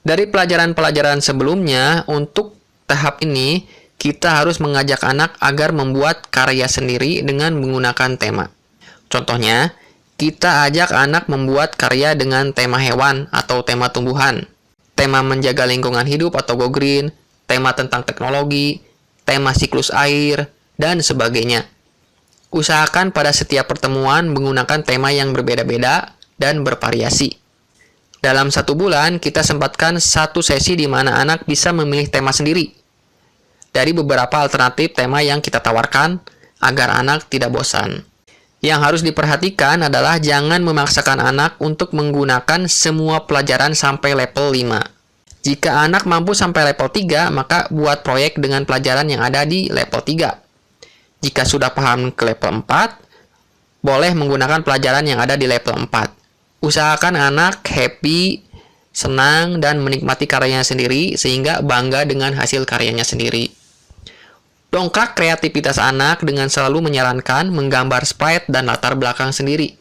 Dari pelajaran-pelajaran sebelumnya, untuk tahap ini, kita harus mengajak anak agar membuat karya sendiri dengan menggunakan tema. Contohnya, kita ajak anak membuat karya dengan tema hewan atau tema tumbuhan, tema menjaga lingkungan hidup atau go green, tema tentang teknologi, tema siklus air, dan sebagainya. Usahakan pada setiap pertemuan menggunakan tema yang berbeda-beda dan bervariasi. Dalam 1 bulan, kita sempatkan 1 sesi di mana anak bisa memilih tema sendiri dari beberapa alternatif tema yang kita tawarkan agar anak tidak bosan. Yang harus diperhatikan adalah jangan memaksakan anak untuk menggunakan semua pelajaran sampai level 5. Jika anak mampu sampai level 3, maka buat proyek dengan pelajaran yang ada di level 3. Jika sudah paham ke level 4, boleh menggunakan pelajaran yang ada di level 4. Usahakan anak happy, senang, dan menikmati karyanya sendiri sehingga bangga dengan hasil karyanya sendiri. Dongkrak kreativitas anak dengan selalu menyarankan menggambar sprite dan latar belakang sendiri.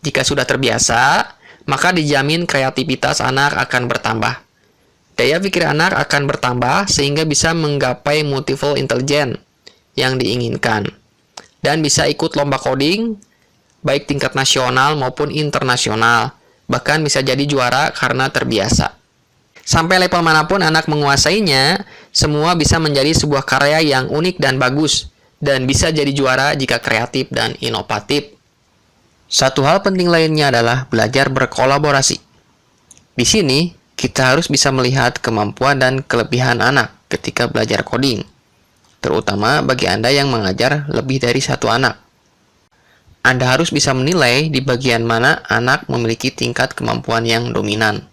Jika sudah terbiasa, maka dijamin kreativitas anak akan bertambah. Daya pikir anak akan bertambah sehingga bisa menggapai multiple intelligence yang diinginkan. Dan bisa ikut lomba coding, baik tingkat nasional maupun internasional. Bahkan bisa jadi juara karena terbiasa. Sampai level manapun anak menguasainya, semua bisa menjadi sebuah karya yang unik dan bagus, dan bisa jadi juara jika kreatif dan inovatif. Satu hal penting lainnya adalah belajar berkolaborasi. Di sini, kita harus bisa melihat kemampuan dan kelebihan anak ketika belajar coding, terutama bagi Anda yang mengajar lebih dari 1 anak. Anda harus bisa menilai di bagian mana anak memiliki tingkat kemampuan yang dominan.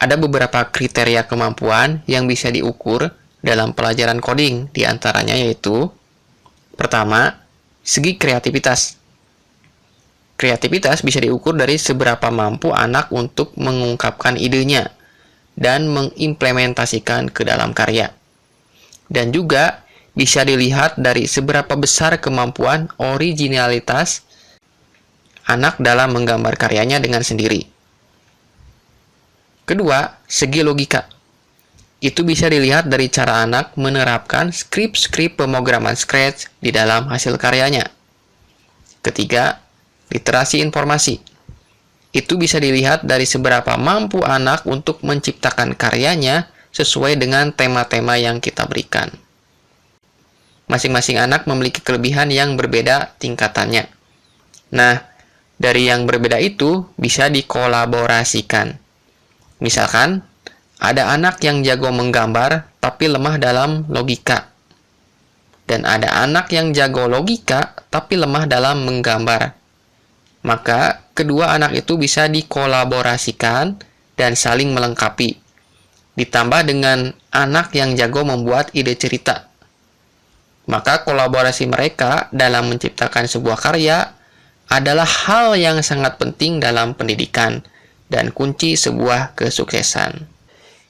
Ada beberapa kriteria kemampuan yang bisa diukur dalam pelajaran coding, di antaranya yaitu: pertama, segi kreativitas. Kreativitas bisa diukur dari seberapa mampu anak untuk mengungkapkan idenya dan mengimplementasikan ke dalam karya. Dan juga bisa dilihat dari seberapa besar kemampuan originalitas anak dalam menggambar karyanya dengan sendiri. Kedua, segi logika. Itu bisa dilihat dari cara anak menerapkan skrip-skrip pemrograman Scratch di dalam hasil karyanya. Ketiga, literasi informasi. Itu bisa dilihat dari seberapa mampu anak untuk menciptakan karyanya sesuai dengan tema-tema yang kita berikan. Masing-masing anak memiliki kelebihan yang berbeda tingkatannya. Nah, dari yang berbeda itu bisa dikolaborasikan. Misalkan, ada anak yang jago menggambar tapi lemah dalam logika. Dan ada anak yang jago logika tapi lemah dalam menggambar. Maka, kedua anak itu bisa dikolaborasikan dan saling melengkapi. Ditambah dengan anak yang jago membuat ide cerita. Maka kolaborasi mereka dalam menciptakan sebuah karya adalah hal yang sangat penting dalam pendidikan dan kunci sebuah kesuksesan.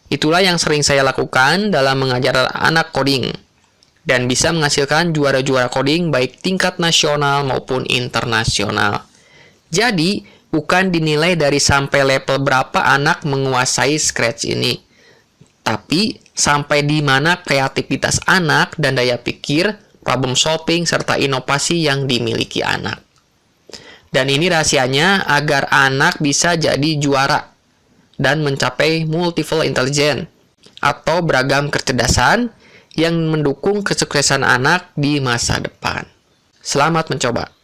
Itulah yang sering saya lakukan dalam mengajar anak coding dan bisa menghasilkan juara-juara coding baik tingkat nasional maupun internasional. Jadi, bukan dinilai dari sampai level berapa anak menguasai Scratch ini, tapi sampai di mana kreativitas anak dan daya pikir, problem solving, serta inovasi yang dimiliki anak. Dan ini rahasianya agar anak bisa jadi juara dan mencapai multiple intelligence atau beragam kecerdasan yang mendukung kesuksesan anak di masa depan. Selamat mencoba!